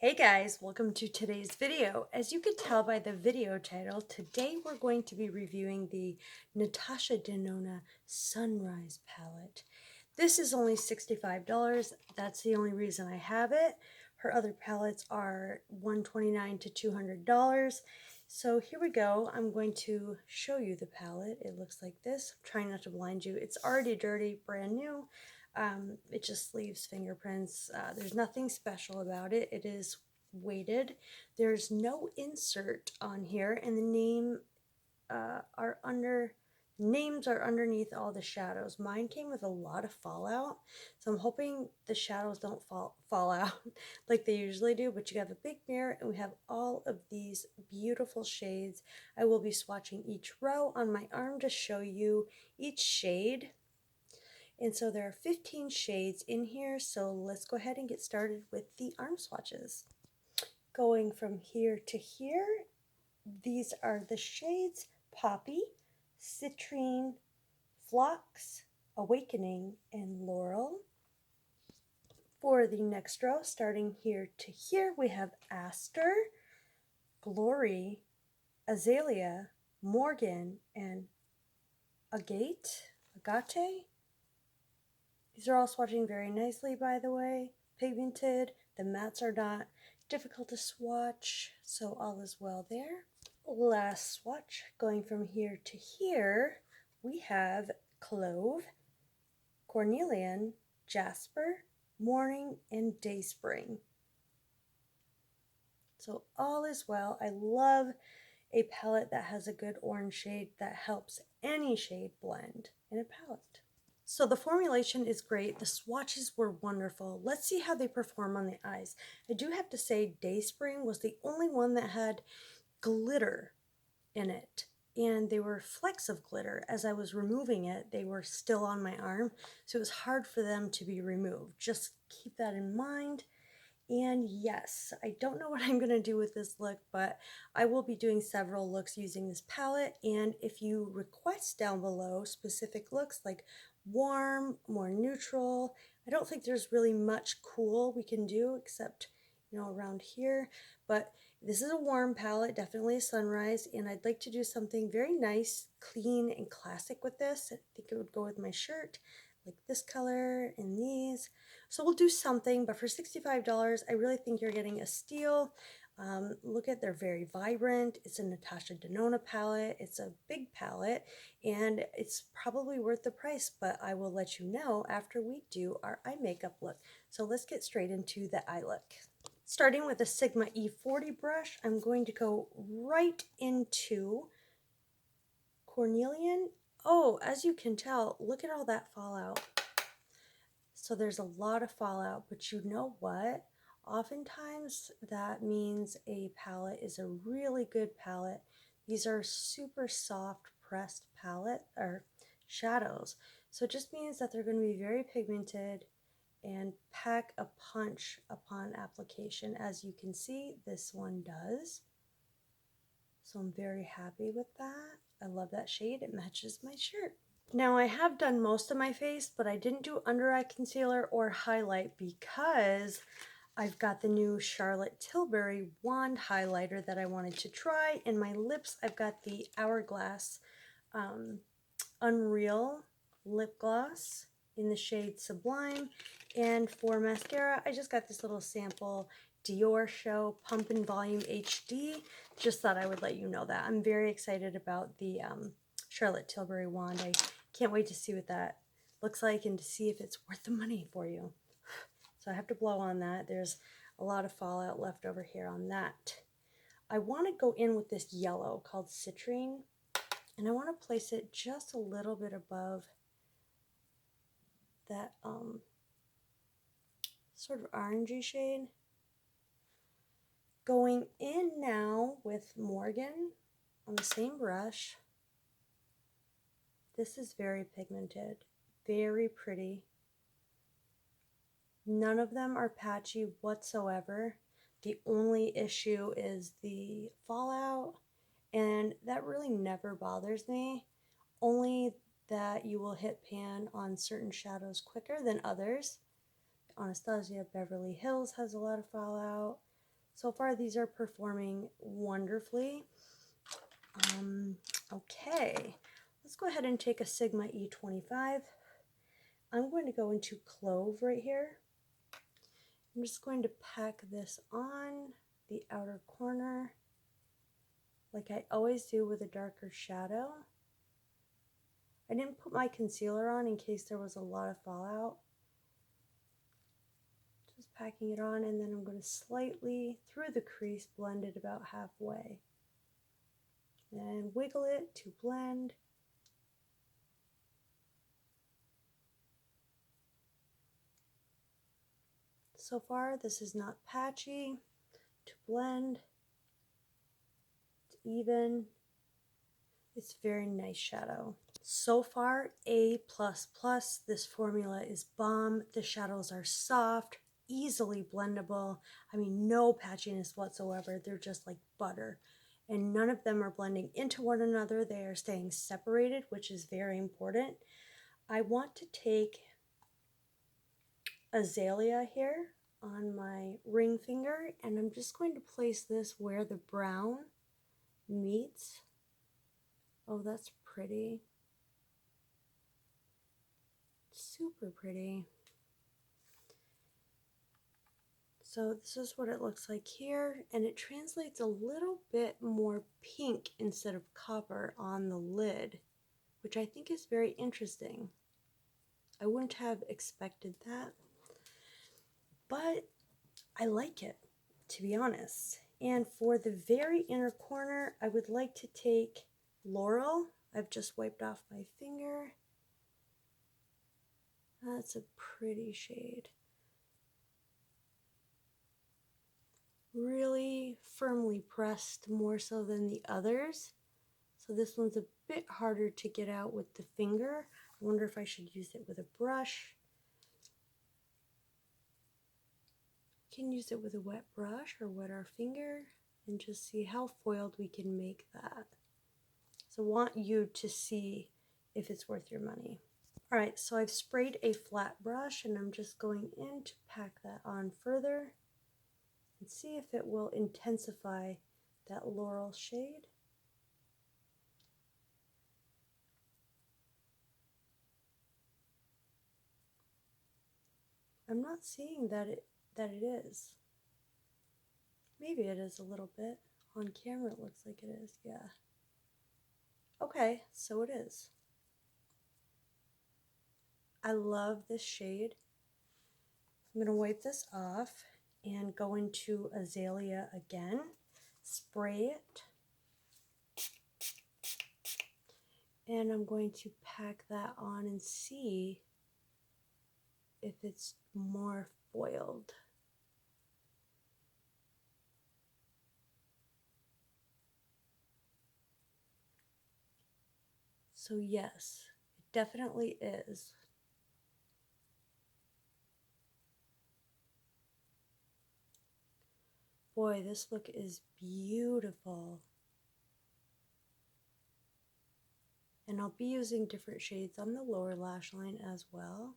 Hey guys, welcome to today's video. As you could tell by the video title, today we're going to be reviewing the Natasha Denona Sunrise palette. This is only $65. That's the only reason I have it. Her other palettes are $129 to $200. So here we go. I'm going to show you the palette. It looks like this. I'm trying not to blind you. It's already dirty, brand new. It just leaves fingerprints. There's nothing special about it. It is weighted. There's no insert on here, and the names are underneath all the shadows. Mine came with a lot of fallout, so I'm hoping the shadows don't fall out like they usually do. But you have a big mirror, and we have all of these beautiful shades. I will be swatching each row on my arm to show you each shade. And so there are 15 shades in here, so let's go ahead and get started with the arm swatches. Going from here to here, these are the shades Poppy, Citrine, Phlox, Awakening, and Laurel. For the next row, starting here to here, we have Aster, Glory, Azalea, Morgan, and Agate. These are all swatching very nicely, by the way. Pigmented. The mattes are not difficult to swatch, so all is well there. Last swatch, going from here to here, we have Clove, Cornelian, Jasper, Morning, and Dayspring. So all is well. I love a palette that has a good orange shade that helps any shade blend in a palette. So the formulation is great. The swatches were wonderful. Let's see how they perform on the eyes. I do have to say Dayspring was the only one that had glitter in it. And they were flecks of glitter. As I was removing it, they were still on my arm. So it was hard for them to be removed. Just keep that in mind. And yes, I don't know what I'm going to do with this look, but I will be doing several looks using this palette. And if you request down below specific looks like warm, more neutral, I don't think there's really much cool we can do except, around here. But this is a warm palette, definitely a sunrise, and I'd like to do something very nice, clean, and classic with this. I think it would go with my shirt, like this color and these. So we'll do something, but for $65, I really think you're getting a steal. Look at, they're very vibrant. It's a Natasha Denona palette. It's a big palette, and it's probably worth the price, but I will let you know after we do our eye makeup look. So let's get straight into the eye look. Starting with a Sigma E40 brush, I'm going to go right into Cornelian. Oh, as you can tell, look at all that fallout. So there's a lot of fallout, but you know what? Oftentimes that means a palette is a really good palette. These are super soft pressed palette or shadows. So it just means that they're going to be very pigmented and pack a punch upon application. As you can see, this one does. So I'm very happy with that. I love that shade. It matches my shirt. Now I have done most of my face, but I didn't do under eye concealer or highlight because I've got the new Charlotte Tilbury wand highlighter that I wanted to try. In my lips, I've got the Hourglass Unreal lip gloss in the shade Sublime. And for mascara, I just got this little sample Dior Show Pump and Volume HD. Just thought I would let you know that. I'm very excited about the Charlotte Tilbury wand. I can't wait to see what that looks like and to see if it's worth the money for you. So I have to blow on that. There's a lot of fallout left over here on that. I want to go in with this yellow called Citrine, and I want to place it just a little bit above that sort of orangey shade. Going in now with Morgan on the same brush. This is very pigmented, very pretty. None of them are patchy whatsoever. The only issue is the fallout, and that really never bothers me. Only that you will hit pan on certain shadows quicker than others. Anastasia Beverly Hills has a lot of fallout. So far, these are performing wonderfully. Okay, let's go ahead and take a Sigma E25. I'm going to go into Clove right here. I'm just going to pack this on the outer corner like I always do with a darker shadow. I didn't put my concealer on in case there was a lot of fallout. Just packing it on, and then I'm going to slightly, through the crease, blend it about halfway. And wiggle it to blend. So far, this is not patchy. To blend, it's even. It's very nice shadow. So far, A++. This formula is bomb. The shadows are soft, easily blendable. I mean, no patchiness whatsoever. They're just like butter. And none of them are blending into one another. They are staying separated, which is very important. I want to take Azalea here on my ring finger, and I'm just going to place this where the brown meets. Oh, that's pretty. Super pretty. So this is what it looks like here, and it translates a little bit more pink instead of copper on the lid, which I think is very interesting. I wouldn't have expected that, but I like it, to be honest. And for the very inner corner, I would like to take Laurel. I've just wiped off my finger. That's a pretty shade. Really firmly pressed, more so than the others. So this one's a bit harder to get out with the finger. I wonder if I should use it with a brush. We can use it with a wet brush or wet our finger and just see how foiled we can make that. So I want you to see if it's worth your money. All right, so I've sprayed a flat brush and I'm just going in to pack that on further and see if it will intensify that Laurel shade. I'm not seeing that it is. Maybe it is a little bit. On camera it looks like it is, yeah. Okay, so it is. I love this shade. I'm going to wipe this off and go into Azalea again. Spray it. And I'm going to pack that on and see if it's more foiled. So yes, it definitely is. Boy, this look is beautiful. And I'll be using different shades on the lower lash line as well.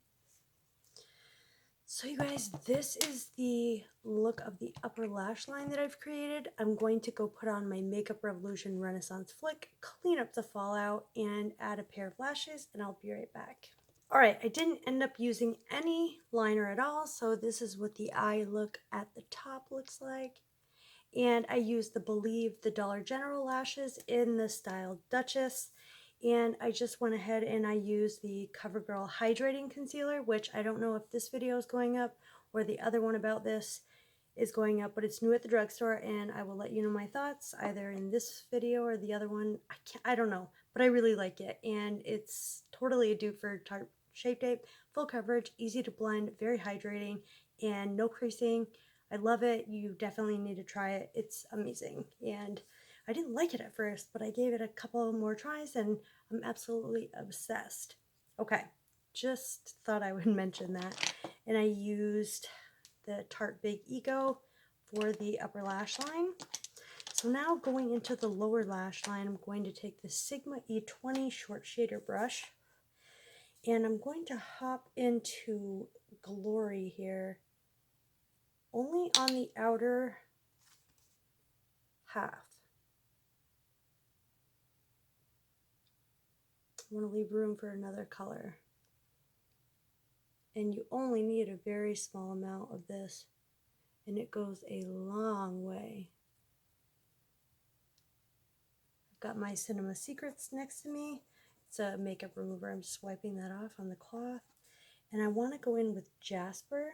So you guys, this is the look of the upper lash line that I've created. I'm going to go put on my Makeup Revolution Renaissance Flick, clean up the fallout, and add a pair of lashes, and I'll be right back. All right, I didn't end up using any liner at all, so this is what the eye look at the top looks like. And I used the Believe the Dollar General lashes in the style Duchess. And I just went ahead and I used the CoverGirl Hydrating Concealer, which I don't know if this video is going up or the other one about this is going up, but it's new at the drugstore, and I will let you know my thoughts either in this video or the other one. I don't know, but I really like it, and it's totally a dupe for Tarte Shape Tape. Full coverage, easy to blend, very hydrating, and no creasing. I love it. You definitely need to try it. It's amazing. And I didn't like it at first, but I gave it a couple more tries and I'm absolutely obsessed. Okay, just thought I would mention that. And I used the Tarte Big Ego for the upper lash line. So now going into the lower lash line, I'm going to take the Sigma E20 short shader brush and I'm going to hop into Glory here, only on the outer half. I want to leave room for another color. And you only need a very small amount of this, and it goes a long way. I've got my Cinema Secrets next to me. It's a makeup remover. I'm just wiping that off on the cloth. And I want to go in with Jasper,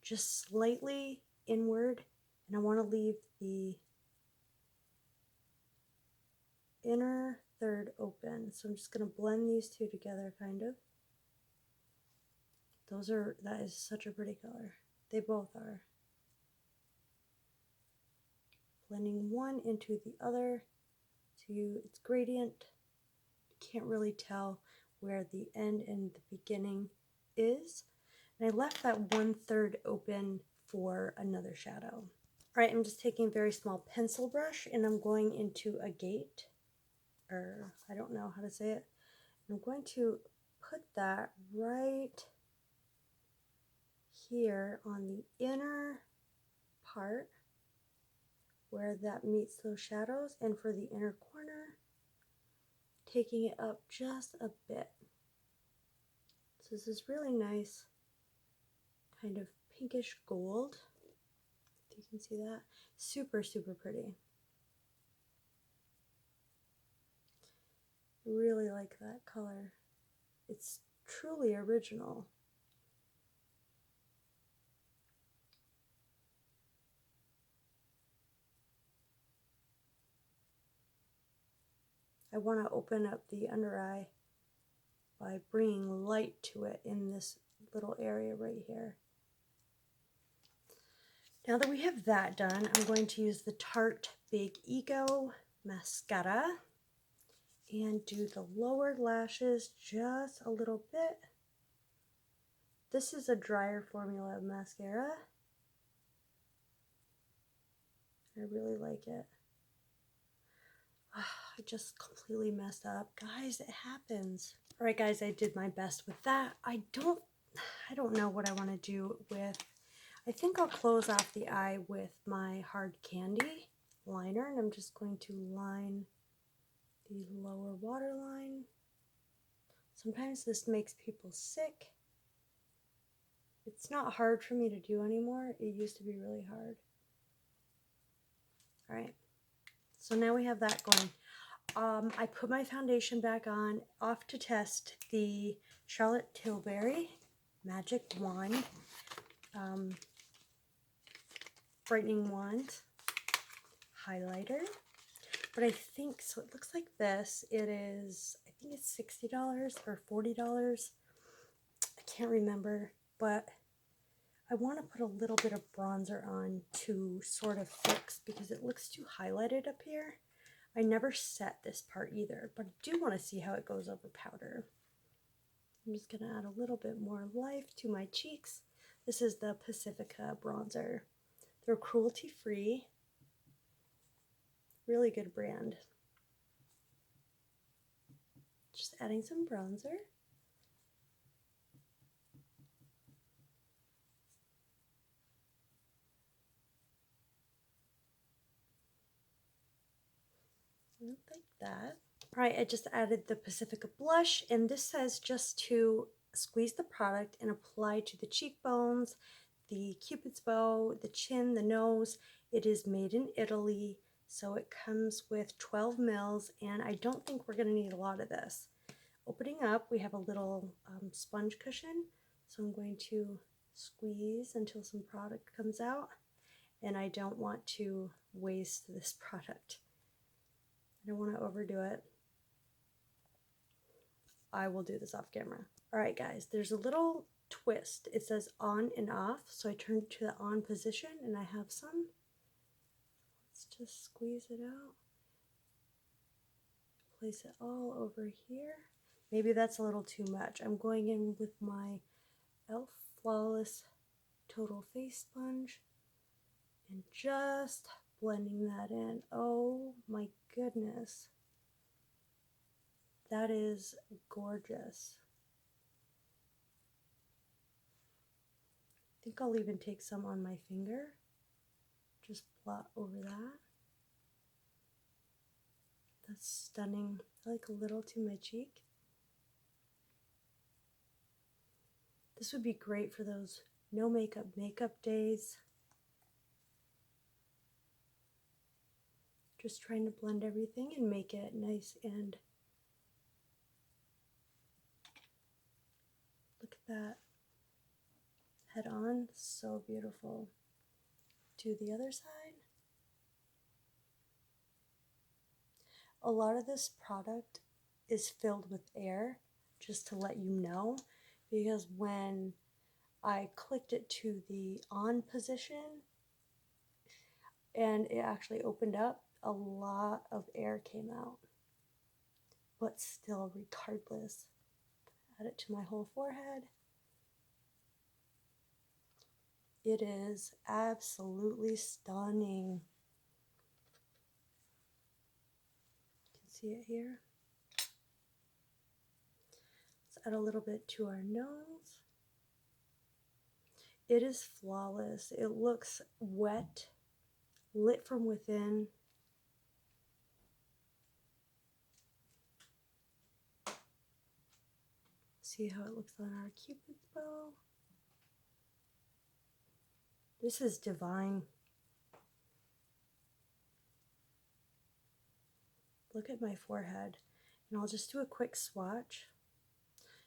just slightly inward, and I want to leave the inner third open. So I'm just going to blend these two together, kind of. That is such a pretty color. They both are. Blending one into the other to its gradient. You can't really tell where the end and the beginning is. And I left that 1/3 open for another shadow. All right, I'm just taking a very small pencil brush and I'm going into agate, or I don't know how to say it. I'm going to put that right here on the inner part where that meets those shadows, and for the inner corner, taking it up just a bit. So this is really nice, kind of pinkish gold. If you can see that. Super, super pretty. Really like that color. It's truly original. I want to open up the under eye by bringing light to it in this little area right here. Now that we have that done, I'm going to use the Tarte Big Ego mascara and do the lower lashes just a little bit. This is a drier formula of mascara. I really like it. I just completely messed up. Guys, it happens. All right, guys, I did my best with that. I don't know what I want to do with. I think I'll close off the eye with my hard candy liner, and I'm just going to line the lower waterline. Sometimes this makes people sick. It's not hard for me to do anymore. It used to be really hard. All right, so now we have that going. I put my foundation back on, off to test the Charlotte Tilbury Magic Wand, brightening wand highlighter. But I think, so it looks like this. It is, I think it's $60 or $40. I can't remember, but I want to put a little bit of bronzer on to sort of fix, because it looks too highlighted up here. I never set this part either, but I do want to see how it goes over powder. I'm just going to add a little bit more life to my cheeks. This is the Pacifica bronzer. They're cruelty-free. Really good brand. Just adding some bronzer. Like that. All right, I just added the Pacifica blush, and this says just to squeeze the product and apply to the cheekbones, the cupid's bow, the chin, the nose. It is made in Italy, so it comes with 12 mils, and I don't think we're going to need a lot of this. Opening up, we have a little sponge cushion, so I'm going to squeeze until some product comes out, and I don't want to waste this product. I don't want to overdo it. I will do this off camera. All right, guys, there's a little twist. It says on and off, so I turn to the on position, and I have some. Let's just squeeze it out. Place it all over here. Maybe that's a little too much. I'm going in with my e.l.f. Flawless Total Face Sponge and just blending that in. Oh my goodness. That is gorgeous. I think I'll even take some on my finger. Just blot over that. That's stunning. I like a little to my cheek. This would be great for those no makeup days. Just trying to blend everything and make it nice, and look at that. Head on, so beautiful. To the other side. A lot of this product is filled with air, just to let you know, because when I clicked it to the on position and it actually opened up, a lot of air came out. But still, regardless, add it to my whole forehead. It is absolutely stunning. You can see it here. Let's add a little bit to our nose. It is flawless. It looks wet, lit from within. See how it looks on our Cupid's bow. This is divine. Look at my forehead, and I'll just do a quick swatch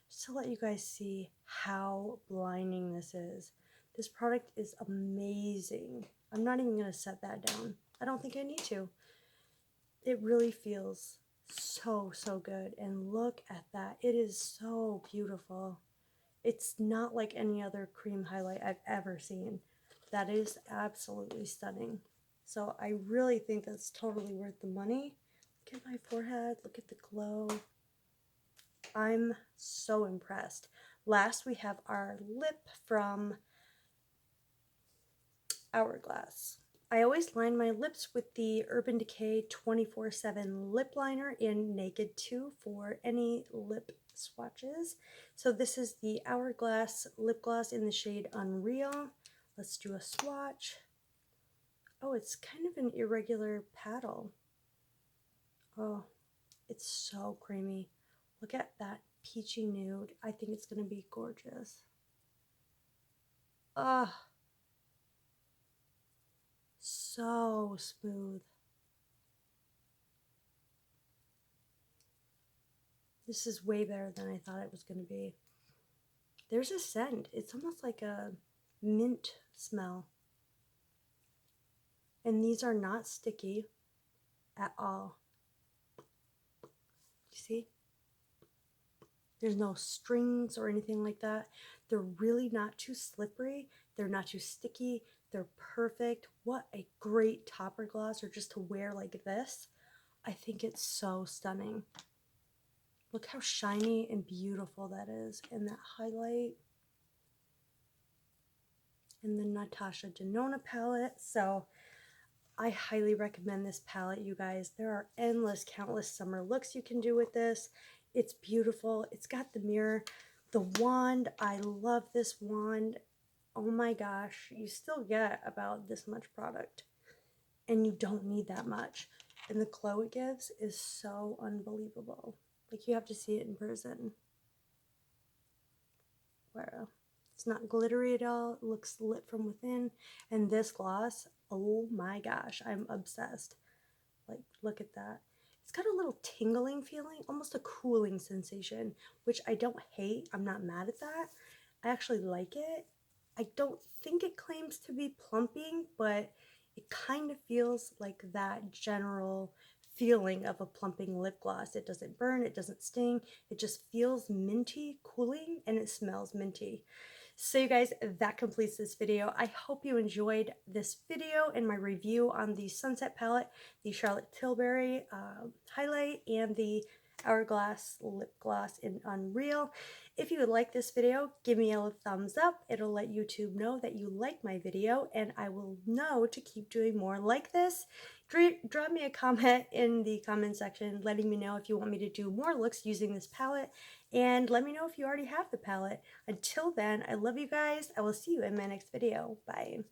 just to let you guys see how blinding this is. This product is amazing. I'm not even going to set that down. I don't think I need to. It really feels so, so good. And look at that. It is so beautiful. It's not like any other cream highlight I've ever seen. That is absolutely stunning. So I really think that's totally worth the money. Look at my forehead. Look at the glow. I'm so impressed. Last, we have our lip from Hourglass. I always line my lips with the Urban Decay 24/7 lip liner in Naked 2 for any lip swatches. So this is the Hourglass lip gloss in the shade Unreal. Let's do a swatch. Oh, it's kind of an irregular paddle. Oh, it's so creamy. Look at that peachy nude. I think it's going to be gorgeous. Ah. So smooth. This is way better than I thought it was going to be. There's a scent. It's almost like a mint smell. And these are not sticky at all. You see? There's no strings or anything like that. They're really not too slippery. They're not too sticky. They're perfect. What a great topper gloss, or just to wear like this. I think it's so stunning. Look how shiny and beautiful that is. And that highlight. And the Natasha Denona palette. So I highly recommend this palette, you guys. There are endless, countless summer looks you can do with this. It's beautiful. It's got the mirror. The wand, I love this wand. Oh my gosh, you still get about this much product. And you don't need that much. And the glow it gives is so unbelievable. Like, you have to see it in person. Wow. It's not glittery at all. It looks lit from within. And this gloss, oh my gosh, I'm obsessed. Like, look at that. It's got a little tingling feeling, almost a cooling sensation, which I don't hate. I'm not mad at that. I actually like it. I don't think it claims to be plumping, but it kind of feels like that general feeling of a plumping lip gloss. It doesn't burn, it doesn't sting, it just feels minty, cooling, and it smells minty. So you guys, that completes this video. I hope you enjoyed this video and my review on the Sunset palette, the Charlotte Tilbury highlight, and the Hourglass lip gloss in Unreal. If you would like this video, give me a thumbs up. It'll let YouTube know that you like my video, and I will know to keep doing more like this. Drop me a comment in the comment section letting me know if you want me to do more looks using this palette, and let me know if you already have the palette. Until then, I love you guys. I will see you in my next video. Bye.